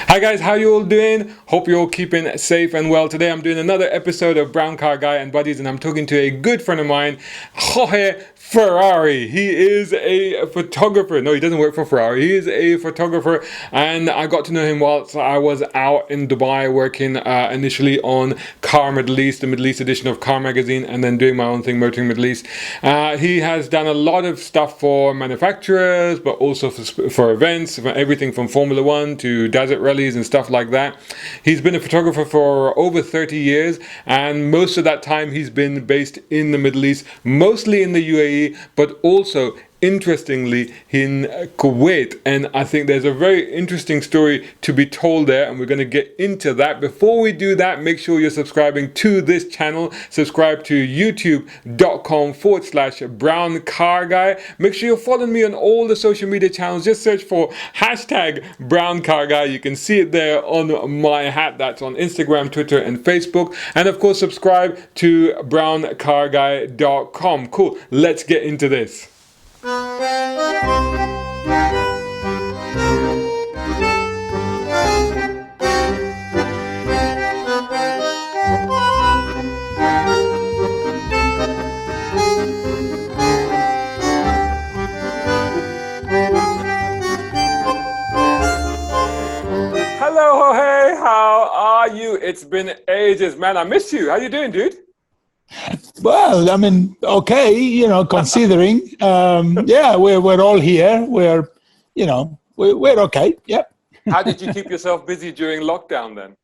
Hi guys, how you all doing? Hope you're all keeping safe and well. Today I'm doing another episode of Brown Car Guy and Buddies, and I'm talking to a good friend of mine, Jorge Ferrari. He is a photographer. No, he doesn't work for Ferrari. He is a photographer, and I got to know him whilst I was out in Dubai working initially on Car Middle East, the Middle East edition of Car Magazine, and then doing my own thing, Motoring Middle East. He has done a lot of stuff for manufacturers, but also for events, for everything from Formula One to desert rallies and stuff like that. He's been a photographer for over 30 years, and most of that time he's been based in the Middle East, mostly in the UAE, but also interestingly in Kuwait. And I think there's a very interesting story to be told there, and we're going to get into that. Before we do that, make sure you're subscribing to this channel. Subscribe to youtube.com/brown car guy. Make sure you're following me on all the social media channels. Just search for hashtag brown car guy. You can see it there on my hat. That's on Instagram, Twitter, and Facebook. And of course, subscribe to browncarguy.com. Cool. Let's get into this. Hello, Jorge. How are you? It's been ages, man. I miss you. How you doing, dude? Well, I mean, okay, considering, yeah, we're all here. We're we're okay. Yep. How did you keep yourself busy during lockdown then?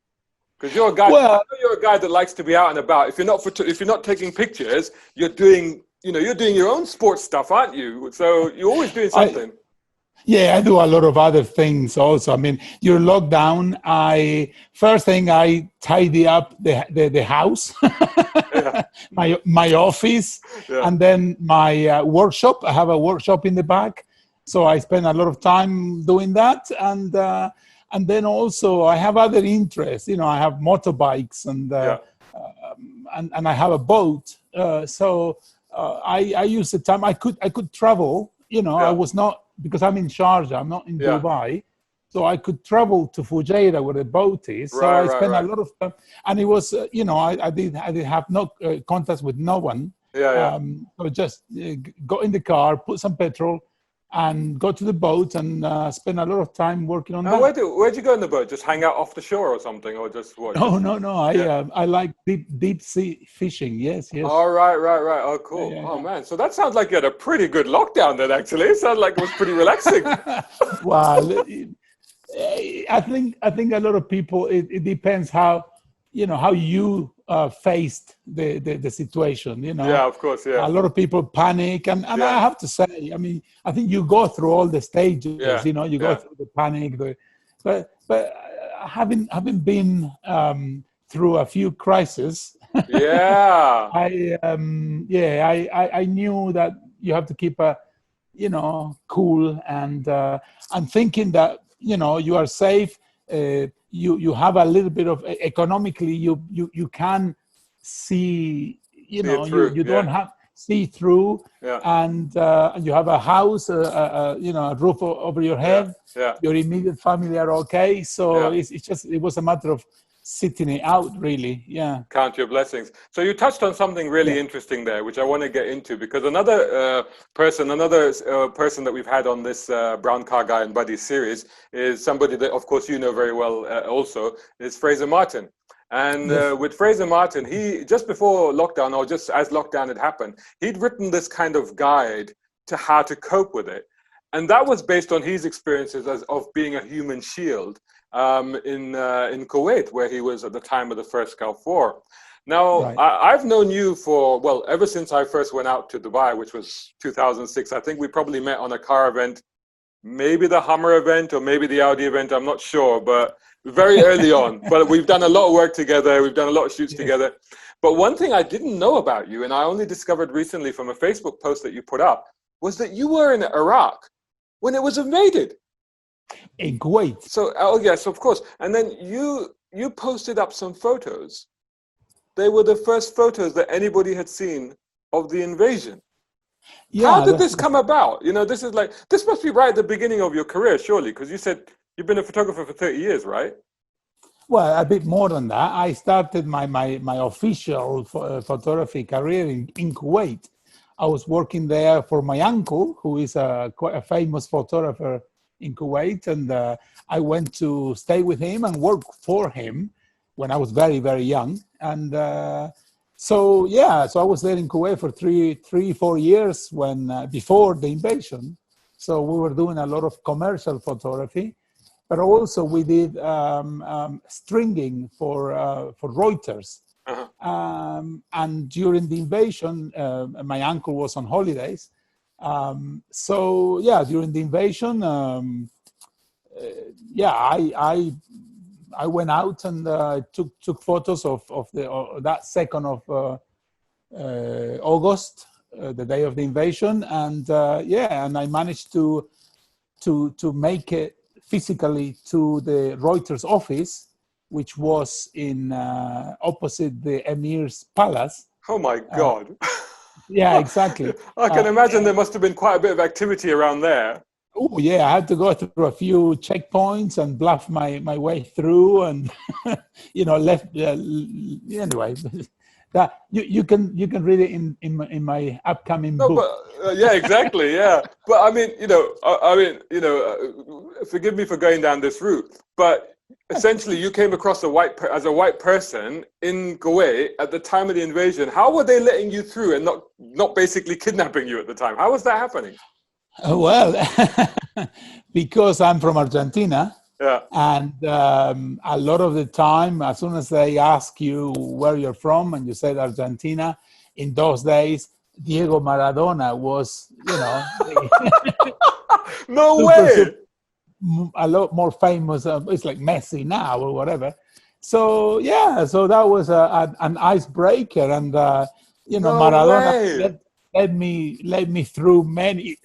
Because you're a guy. Well, I know you're a guy that likes to be out and about. If you're not taking pictures, you're doing your own sports stuff, aren't you? So you're always doing something. Yeah, I do a lot of other things also. I mean, during lockdown, first thing I tidy up the house, Yeah. my office, Yeah. and then my workshop. I have a workshop in the back, so I spend a lot of time doing that. And then also I have other interests. I have motorbikes and I have a boat. So I use the time. I could travel. I was not, because I'm in Sharjah, I'm not in Dubai, so I could travel to Fujairah where the boat is. So I spent a lot of time, and it was, I did have no contact with no one. So just go in the car, put some petrol, and go to the boat and spend a lot of time working on that. Where'd you go in the boat? Just hang out off the shore or something, or just what? No. I like deep sea fishing. Yes. Oh, right. Oh, cool. Oh, man. So that sounds like you had a pretty good lockdown then, actually. It sounds like it was pretty relaxing. Well, I think a lot of people, it depends how you faced the situation. Yeah, of course. Yeah. A lot of people panic, and I have to say, I mean, I think you go through all the stages. You go through the panic, but having been through a few crises, yeah, I knew that you have to keep cool and thinking that you are safe. You have a little bit of economically, you can see, you don't have see through, and you have a house, a roof over your head. Your immediate family are okay, so it was a matter of sitting it out, really. Count your blessings. So you touched on something really interesting there, which I want to get into, because another person that we've had on this Brown Car Guy and Buddies series is somebody that, of course, you know very well also, is Fraser Martin. And with Fraser Martin, he, just before lockdown, or just as lockdown had happened, he'd written this kind of guide to how to cope with it. And that was based on his experiences of being a human shield in Kuwait, where he was at the time of the first Gulf War. Now, I've known you ever since I first went out to Dubai, which was 2006. I think we probably met on a car event, maybe the Hummer event or maybe the Audi event, I'm not sure, but very early on. But we've done a lot of work together. We've done a lot of shoots together. But one thing I didn't know about you, and I only discovered recently from a Facebook post that you put up, was that you were in Iraq when it was invaded. In Kuwait. So, yes, of course. And then you posted up some photos. They were the first photos that anybody had seen of the invasion. Yeah, how did this come about? This must be right at the beginning of your career, surely, because you said You've been a photographer for 30 years, right? Well, a bit more than that. I started my official photography career in Kuwait. I was working there for my uncle, who is quite a famous photographer in Kuwait, and I went to stay with him and work for him when I was very, very young. And so I was there in Kuwait for 4 years when before the invasion. So we were doing a lot of commercial photography, but also we did stringing for Reuters. Uh-huh. And during the invasion, my uncle was on holidays. During the invasion, I went out and took photos of that 2nd of August, the day of the invasion, and and I managed to make it physically to the Reuters office, which was in opposite the Emir's palace. Oh my God. Yeah, exactly. I can imagine there must have been quite a bit of activity around there. Oh yeah, I had to go through a few checkpoints and bluff my way through, and left. Anyway, that you can read it in my upcoming book. But yeah, exactly, yeah. But I mean, forgive me for going down this route, but essentially, you came across as a white person in Kuwait at the time of the invasion. How were they letting you through and not basically kidnapping you at the time? How was that happening? Well, because I'm from Argentina, yeah, and a lot of the time, as soon as they ask you where you're from and you said Argentina, in those days, Diego Maradona was, no way. A lot more famous. It's like Messi now or whatever. So that was an icebreaker, and no Maradona led me through many.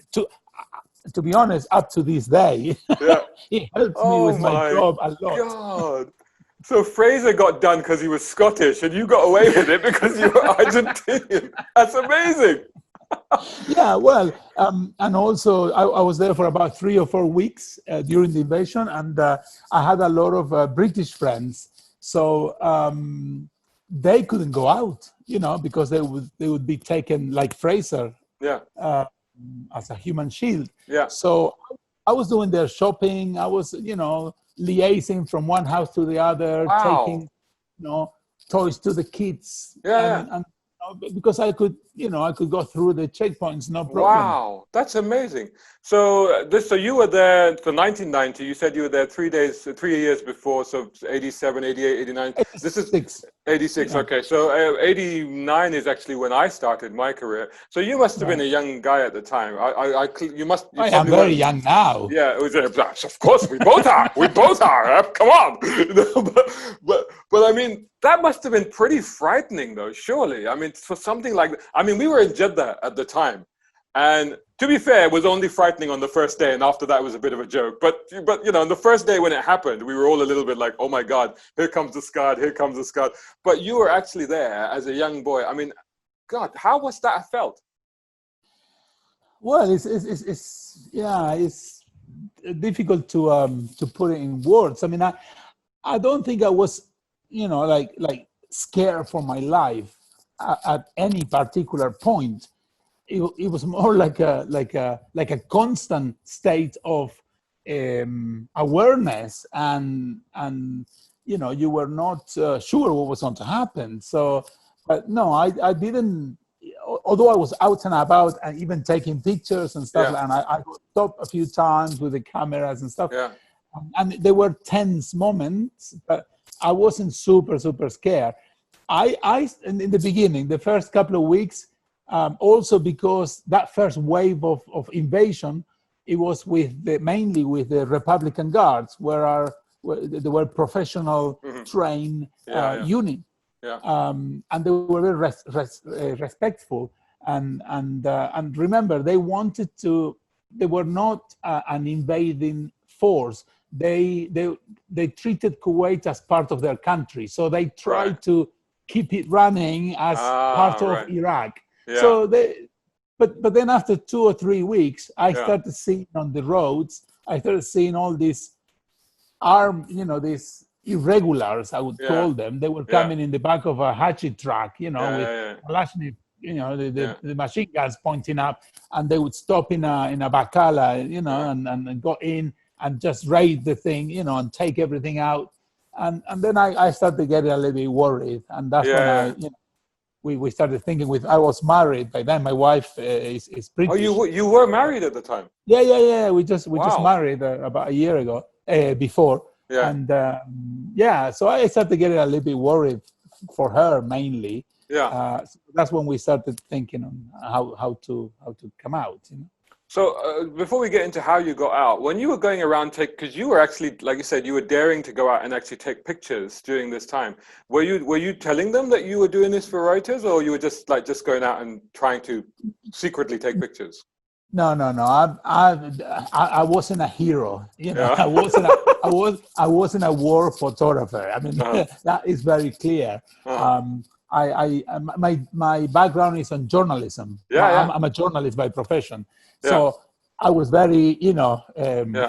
To be honest, up to this day, yeah. he helps me with my job a lot. God. So Fraser got done because he was Scottish, and you got away with it because you were Argentinian. That's amazing. Yeah, well, and also I was there for about 3 or 4 weeks during the invasion, and I had a lot of British friends, so they couldn't go out, because they would be taken like Fraser, as a human shield. Yeah. So I was doing their shopping. I was, liaising from one house to the other, taking, toys to the kids. Yeah. And because I could go through the checkpoints, no problem. Wow, that's amazing. So you were there for 1990. You said you were there 3 years before. So 87, 88, 89. 86. This is 86. Yeah. Okay, so 89 is actually when I started my career. So you must have been a young guy at the time. I am very young now. Yeah, it was. Of course, we both are. We both are. Come on. But I mean, that must have been pretty frightening, though. Surely, I mean, for something like that. I mean, we were in Jeddah at the time, and to be fair, it was only frightening on the first day, and after that, it was a bit of a joke. But on the first day when it happened, we were all a little bit like, "Oh my God, here comes the Scud, here comes the Scud." But you were actually there as a young boy. I mean, God, how was that felt? Well, it's difficult to put it in words. I mean, I don't think I was, like scared for my life at any particular point. It was more like a constant state of awareness, and you were not sure what was going to happen. So, but no, I didn't. Although I was out and about and even taking pictures and stuff, and I stopped a few times with the cameras and stuff. Yeah. And there were tense moments, but I wasn't super scared. I in the beginning, the first couple of weeks, also because that first wave of invasion, it was mainly with the Republican Guards, where they were professional trained unit. Yeah. And they were very respectful, and remember, they were not an invading force. They treated Kuwait as part of their country, so they tried to keep it running as part of Iraq. Yeah. So but then after 2 or 3 weeks, I started seeing on the roads, I started seeing all these armed, these irregulars, I would call them. They were coming in the back of a hatchet truck, with Kalashnikov, the machine guns pointing up, and they would stop in a bacala, and go in and just raid the thing, and take everything out. And then I started getting a little bit worried, and that's when we started thinking. I was married by then. My wife is British. Oh, you were married at the time? Yeah. We just married about a year ago before. Yeah. And so I started getting a little bit worried for her mainly. Yeah. So that's when we started thinking on how to come out. So before we get into how you got out, when you were going around because you were actually, like you said, you were daring to go out and actually take pictures during this time. Were you telling them that you were doing this for Reuters, or you were just going out and trying to secretly take pictures? No. I wasn't a hero. I wasn't a war photographer. I mean, that is very clear. My background is on journalism. I'm a journalist by profession. So I was very,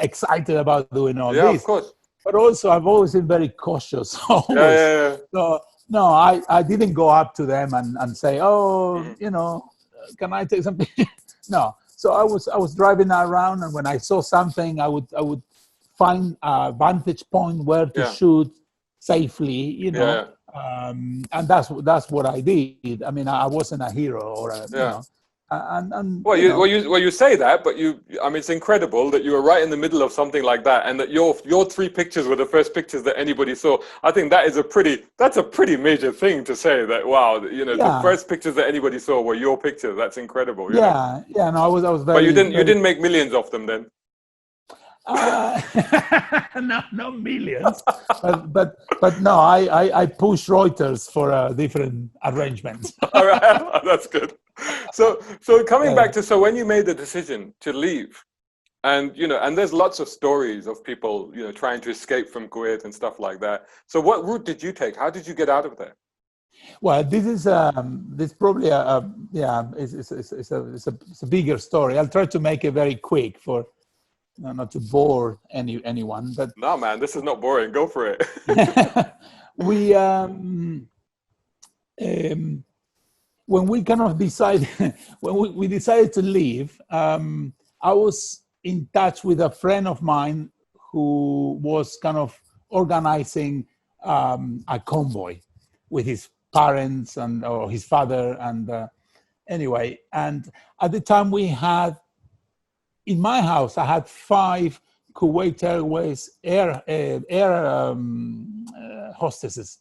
excited about doing all this. Of course. But also, I've always been very cautious. So, no, I didn't go up to them and say, can I take some pictures? No. So I was driving around, and when I saw something, I would find a vantage point where to shoot safely, and that's what I did. I mean, I wasn't a hero or you say that, but it's incredible that you were right in the middle of something like that, and that your 3 pictures were the first pictures that anybody saw. I think that's a pretty major thing to say, that the first pictures that anybody saw were your pictures. That's incredible. No, I was very. But you didn't make millions off them then. No, not millions, but no, I pushed Reuters for different arrangements. All right, that's good. So coming back to when you made the decision to leave, and and there's lots of stories of people trying to escape from Kuwait and stuff like that. So what route did you take? How did you get out of there? Well, this is probably it's a bigger story. I'll try to make it very quick for. Not to bore anyone, but no, man, this is not boring. Go for it. When we kind of decided when we decided to leave, I was in touch with a friend of mine who was kind of organizing a convoy with his parents or his father, and anyway, and at the time we had. In my house, I had 5 Kuwait Airways air hostesses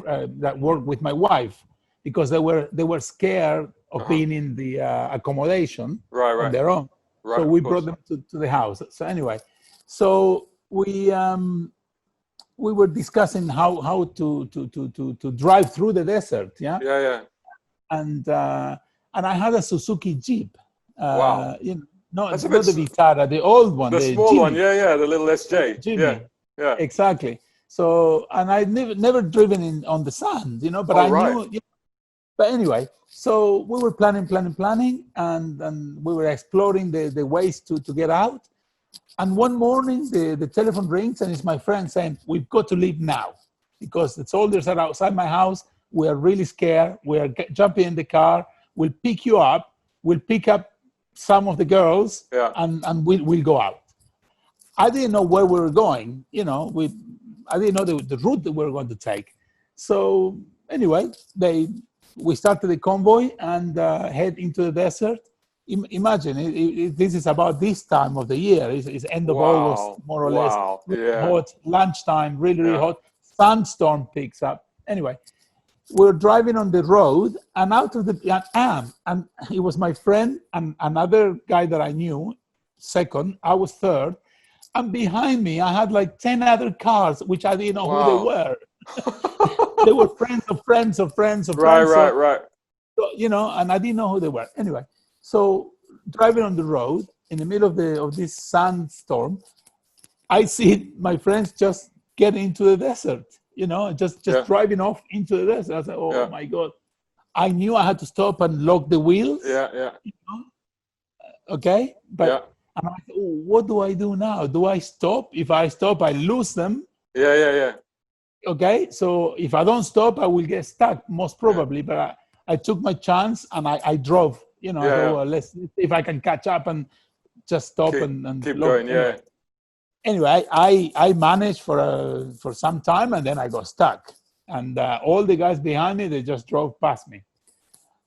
that worked with my wife, because they were scared of being in the accommodation on their own. So we brought them to the house. So anyway, we were discussing how to drive through the desert. And I had a Suzuki Jeep. Wow. No, it's not the Vitara, the old one. The small Jimmy. one, the little SJ. Jimmy. Yeah, exactly. So, and I'd never driven on the sand, but I knew. But anyway, so we were planning, and we were exploring the ways to get out. And one morning, the telephone rings, and it's my friend saying, "We've got to leave now, because the soldiers are outside my house. We are really scared. We are jumping in the car. We'll pick you up. We'll pick up some of the girls, and we'll go out." I didn't know where we were going. I didn't know the route that we were going to take. So anyway, we started the convoy and head into the desert. Imagine, this is about this time of the year. It's end of August, more or less. Hot, lunchtime, really hot. Sandstorm picks up. Anyway, we're driving on the road, and out of and it was my friend and another guy that I knew, second, I was third, and behind me I had like 10 other cars, which I didn't know who they were. They were friends of friends of friends of friends. Right. So, and I didn't know who they were. Anyway, so driving on the road in the middle of this sandstorm, I see my friends just get into the desert. Just driving off into the desert. I said, "Oh my God!" I knew I had to stop and lock the wheels. Yeah. Okay, but And I thought, oh, what do I do now? Do I stop? If I stop, I lose them. Yeah. Okay, so if I don't stop, I will get stuck, most probably. But I took my chance and I drove. I thought, well, let's see if I can catch up and just stop and keep look. going. Anyway, I managed for some time, and then I got stuck. And all the guys behind me, they just drove past me.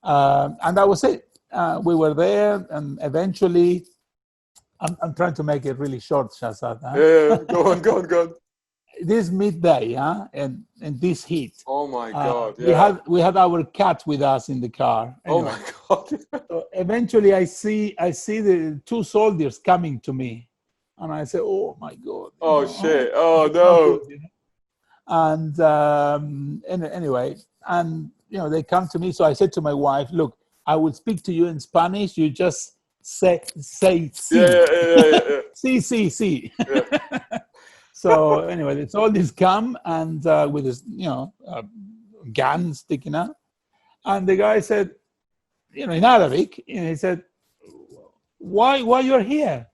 And that was it. We were there, and eventually, I'm trying to make it really short, Shazad. Huh? Yeah, go on. This midday, and this heat. Oh my God! We had our cat with us in the car. Anyway, oh my God! so eventually, I see the two soldiers coming to me, and I say, "Oh my God!" Oh shit! Oh no! Good, And anyway, they come to me. So I said to my wife, "Look, I will speak to you in Spanish. You just say sí. Yeah. Sí. Yeah. So anyway, the soldiers come and with this, gun sticking out, and the guy said, in Arabic, he said, "Why you're here?"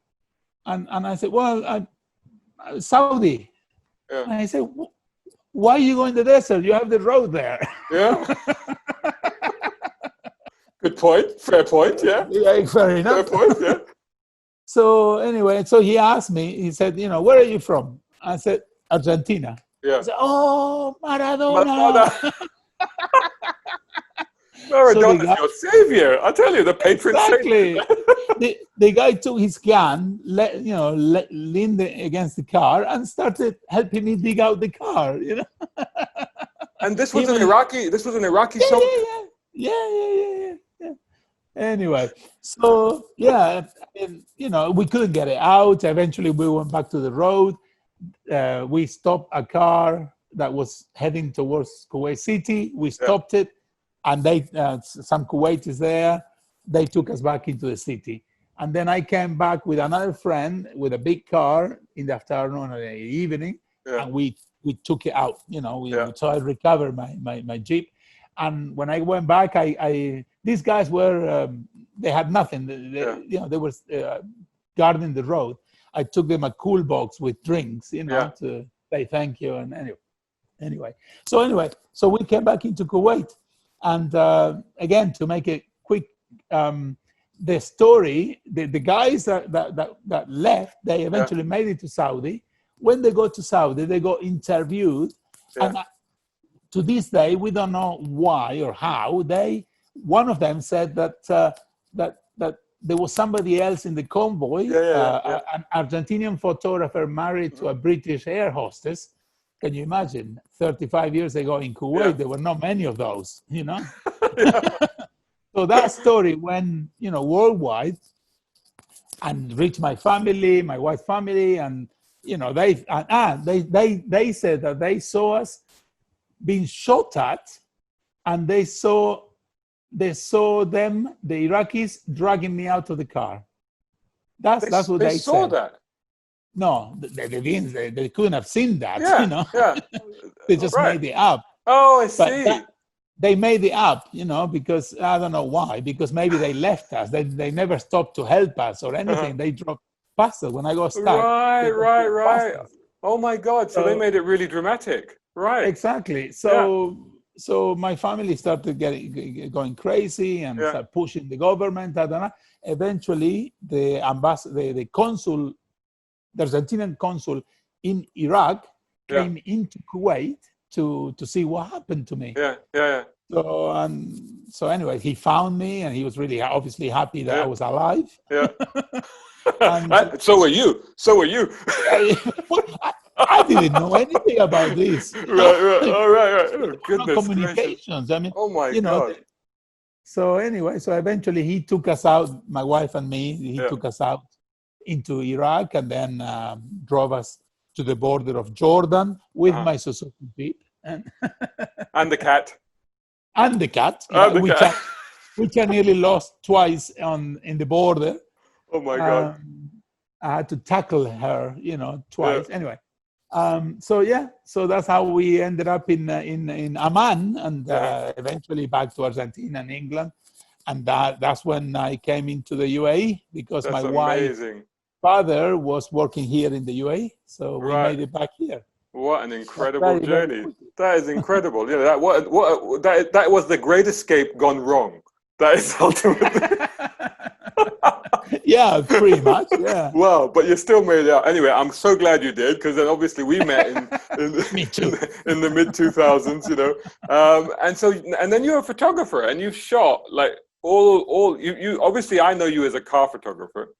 And I said, "Well, I'm Saudi." Yeah. And I said, "Why are you going to the desert? You have the road there." Yeah. Good point. Fair point. Yeah. Yeah, fair enough. Fair point. Yeah. So anyway, so he asked me. He said, "Where are you from?" I said, "Argentina." Yeah. He said, "Oh, Maradona." Maradona's your savior. I tell you, the patron Exactly. savior. the guy took his gun, leaned against the car, and started helping me dig out the car. And this was an Iraqi. This was an Iraqi soldier. Yeah. Anyway, so we couldn't get it out. Eventually, we went back to the road. We stopped a car that was heading towards Kuwait City. We stopped it, and some Kuwaitis there. They took us back into the city. And then I came back with another friend with a big car in the afternoon or the evening, and we took it out. So I recovered my Jeep. And when I went back, these guys were they had nothing. They were guarding the road. I took them a cool box with drinks, to say thank you. And anyway, so we came back into Kuwait, and again, to make it quick, the story, the guys that left, they eventually made it to Saudi. When they go to Saudi, they got interviewed, and to this day, we don't know why or how. One of them said that there was somebody else in the convoy, an Argentinian photographer married to a British air hostess. Can you imagine? 35 years ago in Kuwait, there were not many of those, So that story went, worldwide, and reached my family, my wife's family, and they said that they saw us being shot at, and they saw them, the Iraqis, dragging me out of the car. That's what they saw said. That. No, they didn't. They couldn't have seen that. They just made it up. Oh, I see. They made it up, because I don't know why. Because maybe they left us. They never stopped to help us or anything. They drove past us when I got stuck. Right. Oh my God! So they made it really dramatic. Right. Exactly. So my family started going crazy and started pushing the government. Eventually, the consul, the Argentinian consul in Iraq, came into Kuwait to see what happened to me. Yeah. So anyway, he found me, and he was really obviously happy that I was alive. Yeah. And so were you. I didn't know anything about this. Right. All right. Oh, goodness communications. Gracious. I mean, oh my God. So anyway, so eventually he took us out, my wife and me. He took us out into Iraq, and then drove us to the border of Jordan with my Suzuki Jeep and the cat. And the cat, which I nearly lost twice in the border. Oh my God! I had to tackle her, twice. Anyway, so that's how we ended up in Amman, and eventually back to Argentina and England, and that's when I came into the UAE, because that's my amazing. wife father was working here in the UAE, so we made it back here. What an incredible journey! That is incredible. Yeah, that was the great escape gone wrong. That is ultimately. Yeah, pretty much. Yeah. Wow, but you still made it out. Anyway, I'm so glad you did, because then obviously we met Me too. in the mid 2000s, you know. And then you're a photographer, and you've shot like you obviously, I know you as a car photographer,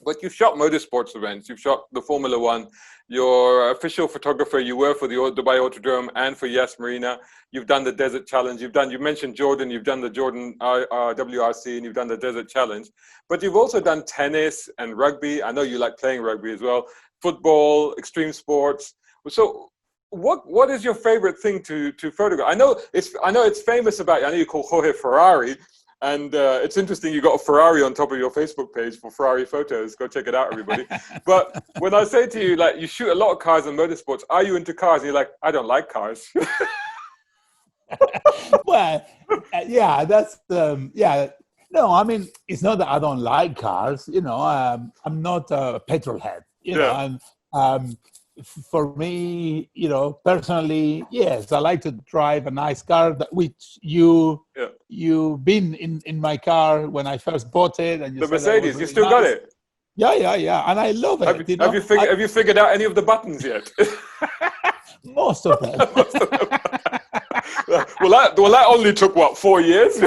but you've shot motorsports events. You've shot the Formula One. You're official photographer. You were for the Dubai Autodrome and for Yas Marina. You've done the Desert Challenge. You mentioned Jordan. You've done the Jordan WRC, and you've done the Desert Challenge. But you've also done tennis and rugby. I know you like playing rugby as well. Football, extreme sports. So, what is your favorite thing to photograph? I know it's famous about. I know you call Jorge Ferrari. And it's interesting, you got a Ferrari on top of your Facebook page for Ferrari photos. Go check it out, everybody. But when I say to you, like, you shoot a lot of cars and motorsports, are you into cars? And you're like, I don't like cars. Well, yeah, that's yeah. No, I mean, it's not that I don't like cars. You know, I'm not a petrol head. You know, and for me, you know, personally, yes, I like to drive a nice car. Which you've been in my car when I first bought it, and the Mercedes. You still got it? Yeah, and I love it. Have you figured out any of the buttons yet? Most of them. Well, that only took what, 4 years?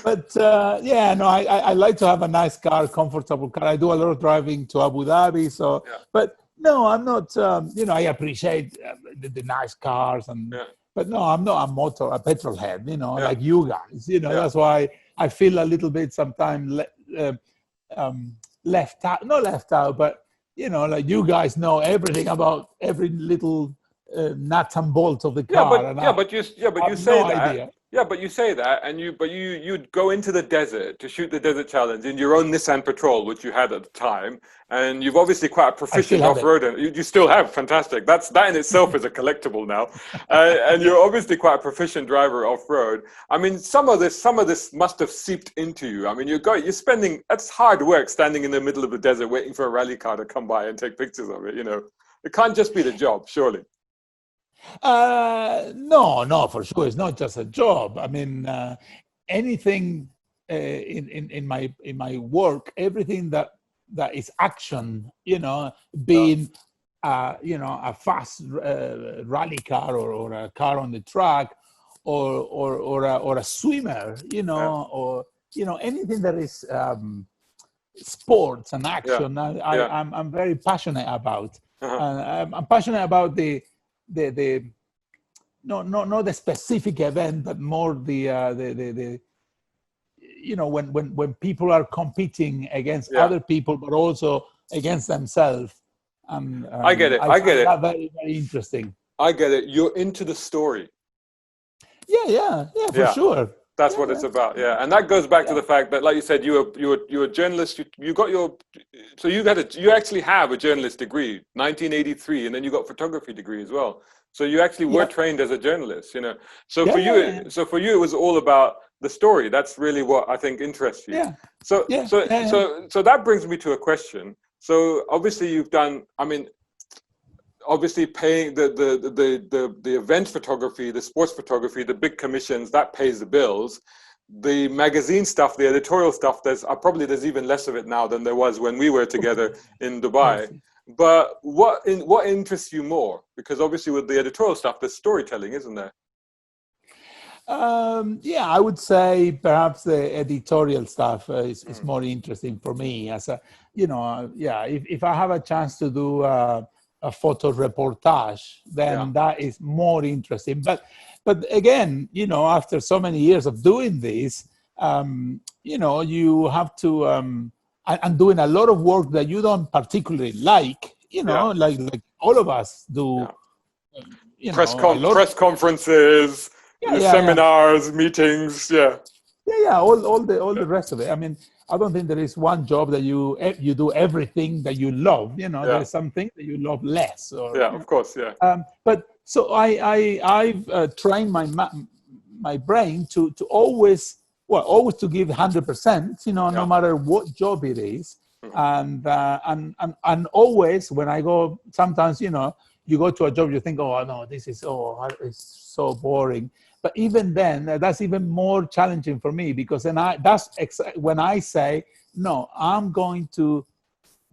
But yeah, no, I like to have a nice car, comfortable car. I do a lot of driving to Abu Dhabi, so. Yeah. But no, I'm not. You know, I appreciate the nice cars, and but no, I'm not a petrol head. You know, like you guys. You know, that's why I feel a little bit sometimes left out. Not left out, but you know, like you guys know everything about every little nuts and bolts of the car. But you say that. Yeah, but you say that, and you'd go into the desert to shoot the Desert Challenge in your own Nissan Patrol, which you had at the time, and you've obviously quite a proficient off-roader. You still have, fantastic. That in itself is a collectible now, and you're obviously quite a proficient driver off-road. I mean, some of this must have seeped into you. I mean, you're spending, that's hard work standing in the middle of the desert waiting for a rally car to come by and take pictures of it. You know, it can't just be the job, surely. No, for sure. It's not just a job. I mean, anything in my work, everything that is action, you know, being you know, a fast rally car or a car on the track, or a swimmer, you know, or you know, anything that is sports and action. I'm very passionate about. I'm passionate about not the specific event, but more the you know, when people are competing against other people, but also against themselves. I get it. That very, very interesting. I get it. You're into the story. Yeah, for sure. That's what it's about, and that goes back to the fact that, like you said, you're a journalist. You got you actually have a journalist degree, 1983, and then you got photography degree as well. So you actually were trained as a journalist, you know. So for you, it was all about the story. That's really what I think interests you. So that brings me to a question. So obviously you've done. I mean, obviously paying the event photography, the sports photography, the big commissions, that pays the bills. The magazine stuff, the editorial stuff, there's even less of it now than there was when we were together in Dubai. But what interests you more? Because obviously with the editorial stuff, there's storytelling, isn't there? I would say perhaps the editorial stuff is more interesting for me. As a, you know, if I have a chance to do a photo reportage, then that is more interesting. But again, you know, after so many years of doing this, you know, you have to and doing a lot of work that you don't particularly like, you know, like all of us do. You know, press conferences, seminars, meetings, all the rest of it. I mean, I don't think there is one job that you do everything that you love. You know, there's something that you love less. Of course. But so I've trained my brain to always well, always to give 100%, no matter what job it is. Mhm. And always when I go, sometimes, you go to a job, you think, oh no, this is, it's so boring. But even then, that's even more challenging for me, because then when I say, no, I'm going to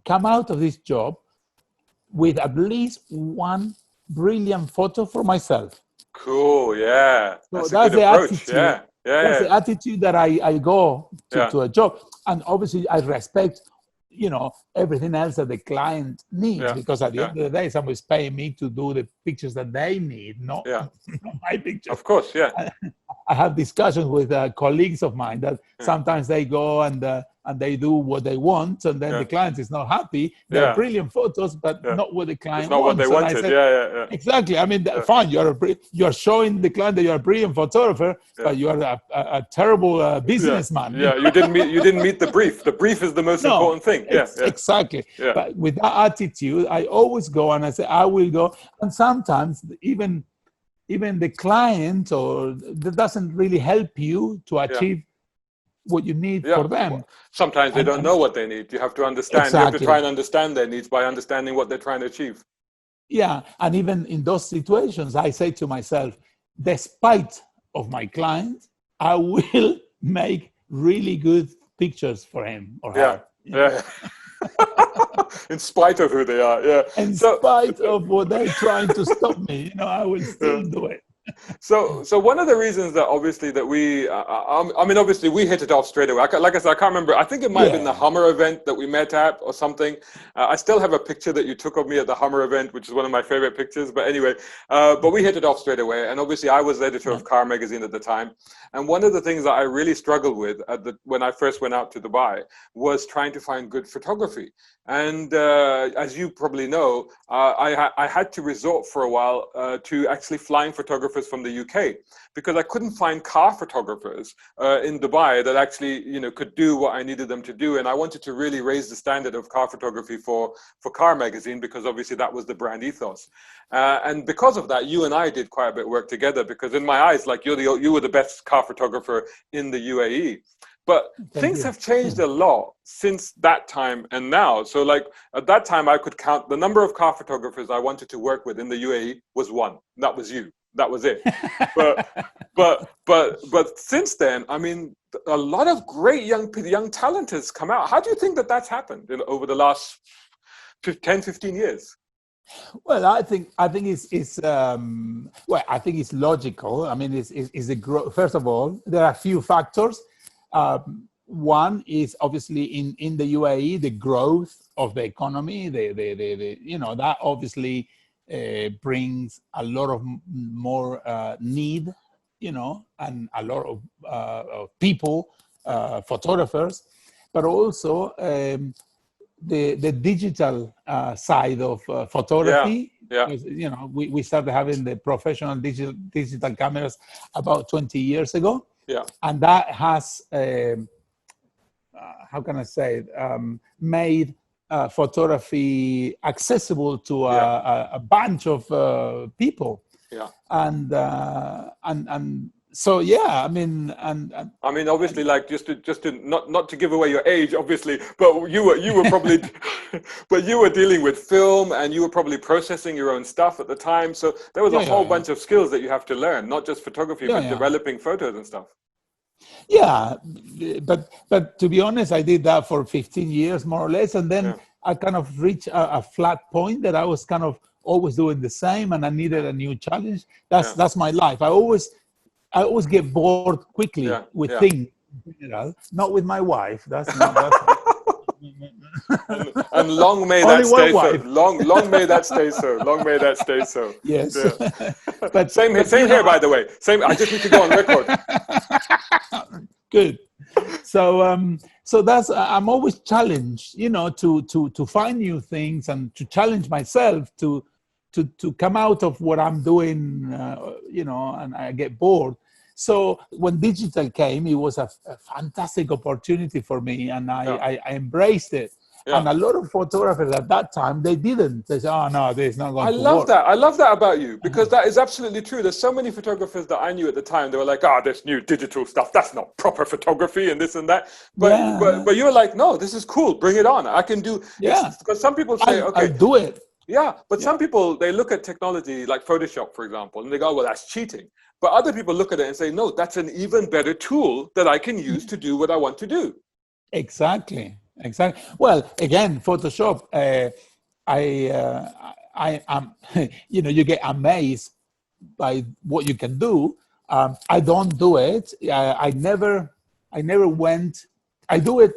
come out of this job with at least one brilliant photo for myself. Cool. Yeah. So That's a good that's the approach. attitude. Yeah. Yeah. That's Yeah. the attitude that I go Yeah. to a job. And obviously I respect, everything else that the client needs, Yeah. because at the Yeah. end of the day, someone's paying me to do the pictures that they need, not, Yeah. not my pictures. Of course. Yeah. I have discussions with colleagues of mine that Yeah. sometimes they go and they do what they want, and then Yeah. the client is not happy. They're Yeah. brilliant photos, but Yeah. not what the It's client not what they wants. And I wanted. say, Yeah. Yeah. Yeah. exactly. I mean, Yeah. fine. You're showing the client that you're a brilliant photographer, Yeah. but you are a terrible businessman. Yeah. You didn't meet the brief. The brief is the most No, important thing. Yeah. Yeah. exactly. Yeah. But with that attitude, I always go and I say, I will go. And sometimes even the client or that doesn't really help you to achieve what you need Yeah. for them. Sometimes they don't And know what they need. You have to understand. You have to try exactly. and understand their needs by understanding what they're trying to achieve. Yeah. And even in those situations, I say to myself, despite of my client, I will make really good pictures for him or Yeah. her. Yeah. In spite of who they are. Yeah. In So. spite of what they're trying to stop me, I will Yeah. still do it. So one of the reasons that obviously that obviously we hit it off straight away. Like I said, I can't remember. I think it might have been the Yeah. Hummer event that we met at or something. I still have a picture that you took of me at the Hummer event, which is one of my favorite pictures. But anyway, but we hit it off straight away. And obviously I was editor of Car Magazine at the time. And one of the things that I really struggled with when I first went out to Dubai was trying to find good photography. And as you probably know, I had to resort for a while to actually flying photographers from the UK, because I couldn't find car photographers in Dubai that actually could do what I needed them to do. And I wanted to really raise the standard of car photography for Car Magazine, because obviously that was the brand ethos. And because of that, you and I did quite a bit of work together, because in my eyes, like you were the best car photographer in the UAE. But things have changed a lot since that time and now. So like at that time, I could count the number of car photographers I wanted to work with in the UAE was one. That was you. That was it. But since then, I mean, a lot of great young talent has come out. How do you think that that's happened over the last 10, 15 years? Well, I think it's I think it's logical. I mean, it's a growth. First of all, there are a few factors. One is obviously in the UAE, the growth of the economy. That obviously brings a lot of more need, and a lot of people, photographers, but also the digital side of photography. Yeah. Because, we started having the professional digital cameras about 20 years ago. Yeah. And that has, how can I say it, made photography accessible to a bunch of people. Yeah. And so, yeah, I mean, obviously, like just to not to give away your age, obviously, but you were probably, but you were dealing with film and you were probably processing your own stuff at the time. So there was a whole bunch of skills that you have to learn, not just photography, but developing photos and stuff. Yeah, but to be honest, I did that for 15 years, more or less. And then I kind of reached a flat point that I was kind of always doing the same, and I needed a new challenge. That's my life. I always get bored quickly with things in general, not with my wife. That's not. And long may that stay so. Long may that stay so. Long may that stay so. Yes. Yeah. but same here, by the way. Same. I just need to go on record. Good. So that's I'm always challenged, to find new things and to challenge myself to come out of what I'm doing, and I get bored. So when digital came, it was a fantastic opportunity for me, and I embraced it. And a lot of photographers at that time, they didn't. They said, oh, no, this is not going to work. I love that. I love that about you, because that is absolutely true. There's so many photographers that I knew at the time. They were like, this new digital stuff, that's not proper photography and this and that. But you were like, no, this is cool. Bring it on. I can do. Yeah. Because some people say, I'll do it. Yeah. But some people, they look at technology like Photoshop, for example, and they go, well, that's cheating. But other people look at it and say, no, that's an even better tool that I can use to do what I want to do. Exactly. Well, again, Photoshop, I am, you get amazed by what you can do. I don't do it. I never went. I do it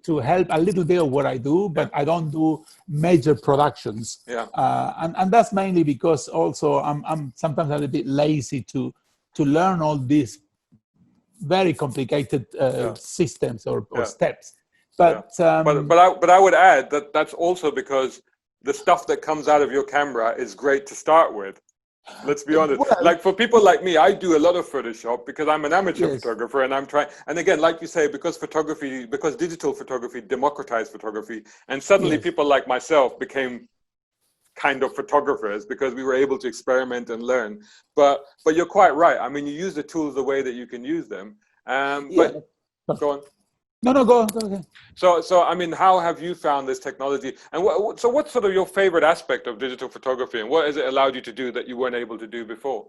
to help a little bit of what I do, but I don't do major productions. Yeah. And that's mainly because also I'm sometimes a little bit lazy to learn all these very complicated systems or steps. But I would add that that's also because the stuff that comes out of your camera is great to start with. Let's be honest. Well, like for people like me, I do a lot of Photoshop because I'm an amateur photographer, and I'm trying. And again, like you say, because digital photography democratized photography, and suddenly people like myself became kind of photographers because we were able to experiment and learn. But you're quite right. I mean, you use the tools the way that you can use them. But go on. No, go on. So I mean, how have you found this technology? And what's sort of your favorite aspect of digital photography, and what has it allowed you to do that you weren't able to do before?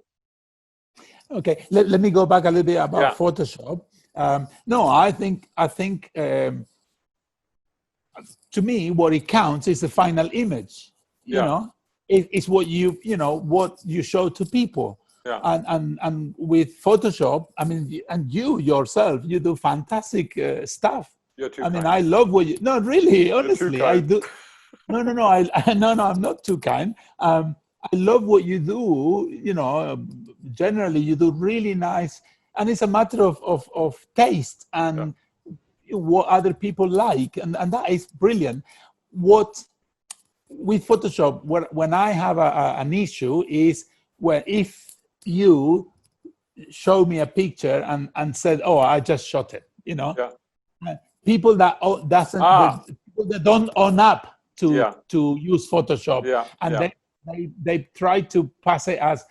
Okay, let me go back a little bit about Photoshop. No, I think to me, what it counts is the final image. You know, it's what what you show to people. Yeah. And with Photoshop, I mean, and you yourself, you do fantastic stuff. You're too kind. kind. I love what you. No, really, honestly, I do. No. No, I'm not too kind. I love what you do. Generally, you do really nice, and it's a matter of taste and what other people like, and that is brilliant. What with Photoshop, when I have an issue is if you show me a picture and said, "Oh, I just shot it," people that people that don't own up to use Photoshop, and they try to pass it as,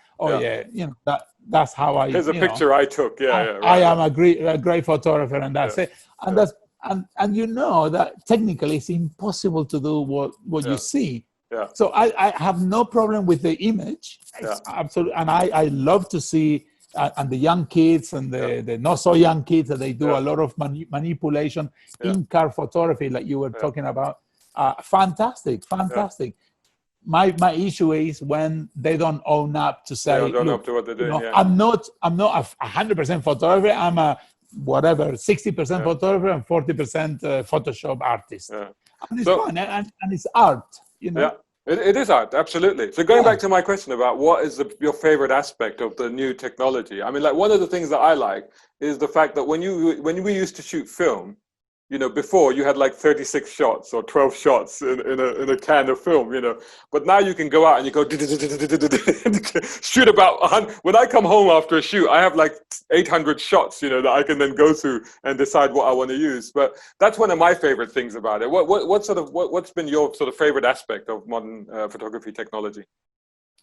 that's how I. Here's a picture I took. I am a great photographer, and that's it. And that's and that technically it's impossible to do what you see. Yeah. So I have no problem with the image. It's absolutely, and I love to see and the young kids and the not so young kids that they do a lot of manipulation in car photography, like you were talking about. Fantastic. My issue is when they don't own up to say, don't own up to what they're doing. I'm not a 100% photographer. I'm a 60% photographer and 40% Photoshop artist. And it's fun and it's art. Yeah, it is art, absolutely. So going back to my question about what is your favorite aspect of the new technology, I mean, like one of the things that I like is the fact that when we used to shoot film, before you had like 36 shots or 12 shots in a can of film, but now you can go out and you go shoot about 100. When I come home after a shoot, I have like 800 shots, that I can then go through and decide what I want to use. But that's one of my favorite things about it. What's been your sort of favorite aspect of modern photography technology?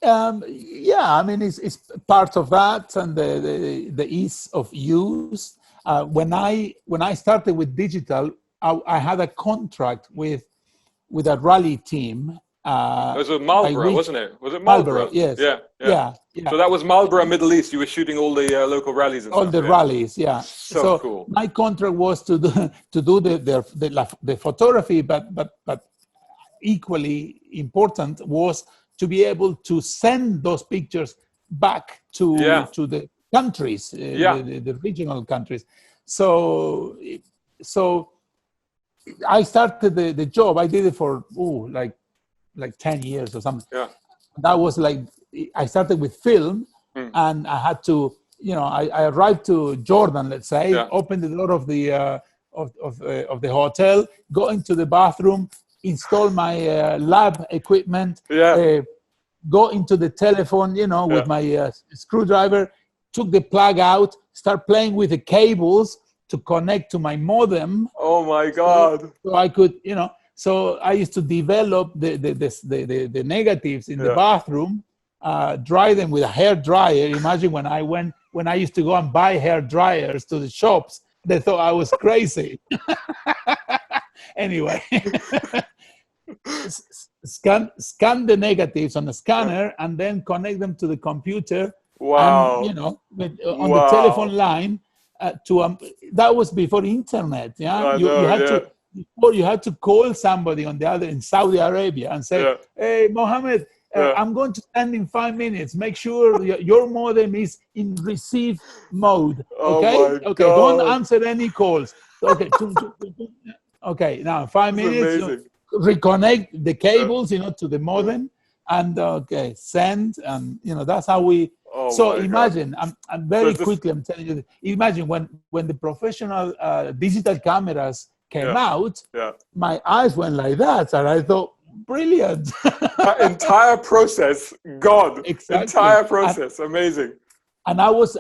I mean, it's part of that and the ease of use. When I started with digital, I had a contract with a rally team. It was Marlboro, wasn't it? Was it Marlboro? Yes. Yeah. So that was Marlboro Middle East. You were shooting all the local rallies and all stuff. The rallies, yeah. So cool. My contract was to do the photography, but equally important was to be able to send those pictures back to the countries, the regional countries. So I started the job. I did it for like 10 years or something. Yeah. That was like, I started with film, and I had to, I arrived to Jordan, let's say, opened the door of the hotel, go into the bathroom, install my lab equipment, go into the telephone, with my screwdriver, took the plug out, start playing with the cables to connect to my modem. Oh my God. So I could, So I used to develop the negatives in the bathroom, dry them with a hair dryer. Imagine when I used to go and buy hair dryers to the shops, they thought I was crazy. Anyway, scan the negatives on the scanner and then connect them to the computer. Wow. And, on the telephone line that was before internet. Yeah, you had to call somebody in Saudi Arabia and say, "Hey, Mohammed, I'm going to send in 5 minutes. Make sure your modem is in receive mode. Okay, okay. God. Don't answer any calls. Okay, okay. Now 5 minutes. Reconnect the cables, to the modem, and send, and that's how we. So imagine, I'm very quickly. I'm telling you. Imagine when the professional digital cameras came out. My eyes went like that, and I thought, brilliant. That entire process, God. Exactly. Entire process, amazing. And I was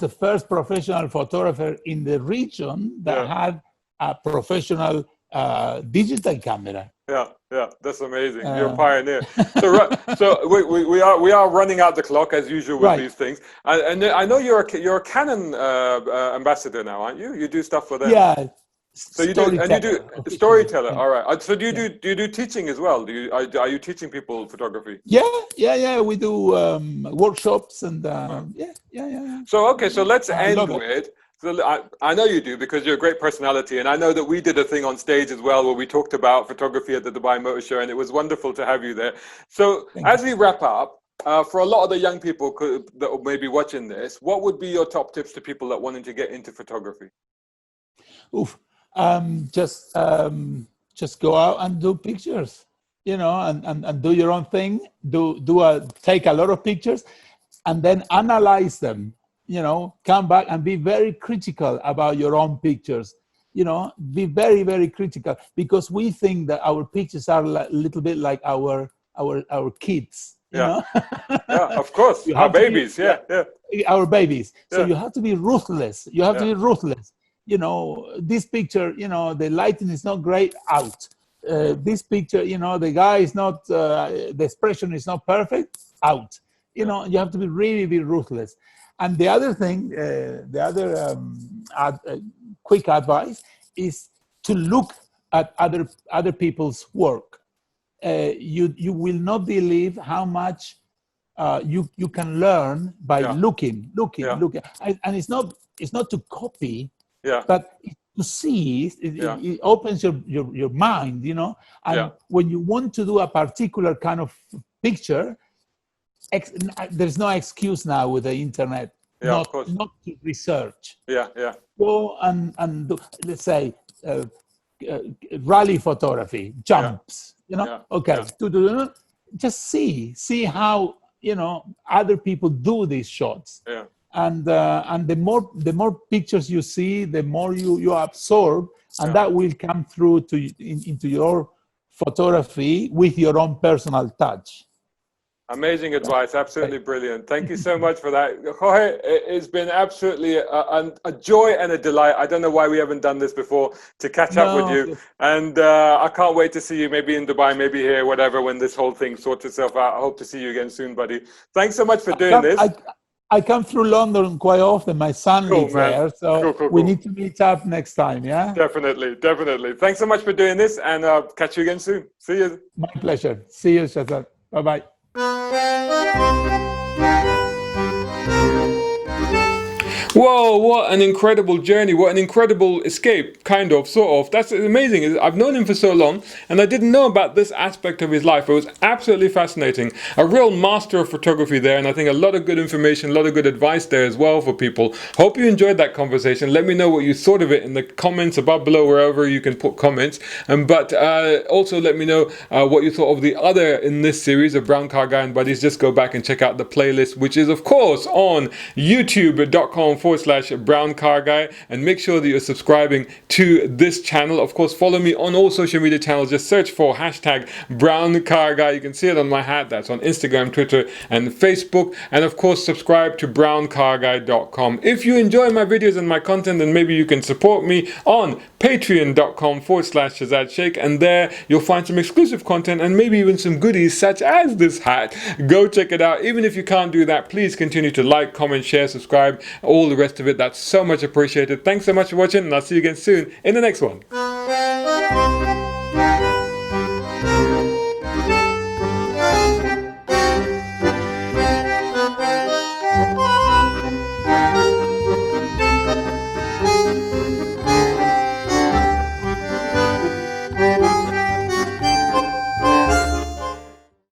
the first professional photographer in the region that had a professional digital camera. Yeah, that's amazing. You're a pioneer. So we are running out the clock as usual with these things. And I know you're a Canon ambassador now, aren't you? You do stuff for them. Yeah. So you do storyteller. All right. So do you do teaching as well? Are you teaching people photography? Yeah. We do workshops and yeah. So so let's end with. So I know you do, because you're a great personality, and I know that we did a thing on stage as well where we talked about photography at the Dubai Motor Show, and it was wonderful to have you there. So as we wrap up, for a lot of the young people that may be watching this, what would be your top tips to people that wanting to get into photography? Just go out and do pictures, and do your own thing. Take a lot of pictures, and then analyze them. Come back and be very critical about your own pictures. Be very, very critical, because we think that our pictures are a little bit like our kids. Yeah, of course. Our babies. Our babies. So you have to be ruthless. You have to be ruthless. This picture, the lighting is not great, out. This picture, the guy is not, the expression is not perfect, out. You have to be really ruthless. And the other thing, quick advice is to look at other people's work. You will not believe how much you can learn by looking. And it's not to copy, but to see. It opens your mind, And when you want to do a particular kind of picture, there's no excuse now with the internet not to research. Go and do, let's say, rally photography, jumps. Just see how other people do these shots. And the more pictures you see, the more you absorb, and that will come through into your photography with your own personal touch. Amazing advice, absolutely brilliant. Thank you so much for that. Jorge, it's been absolutely a joy and a delight. I don't know why we haven't done this before, to catch up with you. And I can't wait to see you maybe in Dubai, maybe here, whatever, when this whole thing sorts itself out. I hope to see you again soon, buddy. Thanks so much for doing this. I come through London quite often. My son lives there, so we need to meet up next time, yeah? Definitely. Thanks so much for doing this, and catch you again soon. See you. My pleasure. See you, Shazad. Bye-bye. Whoa, what an incredible journey, what an incredible escape, kind of, sort of. That's amazing. I've known him for so long, and I didn't know about this aspect of his life. It was absolutely fascinating. A real master of photography there, and I think a lot of good information, a lot of good advice there as well for people. Hope you enjoyed that conversation. Let me know what you thought of it in the comments above, below, wherever you can put comments. But also let me know what you thought of the other in this series of Brown Car Guy and Buddies. Just go back and check out the playlist, which is, of course, on youtube.com/ youtube.com/browncarguy, and make sure that you're subscribing to this channel. Of course, follow me on all social media channels. Just search for #browncarguy. You can see it on my hat. That's on Instagram, Twitter, and Facebook. And of course, subscribe to browncarguy.com. If you enjoy my videos and my content, then maybe you can support me on patreon.com/Shazad Sheikh, and there you'll find some exclusive content and maybe even some goodies such as this hat. Go check it out. Even if you can't do that, please continue to like, comment, share, subscribe, all the rest of it. That's so much appreciated. Thanks so much for watching, and I'll see you again soon in the next one.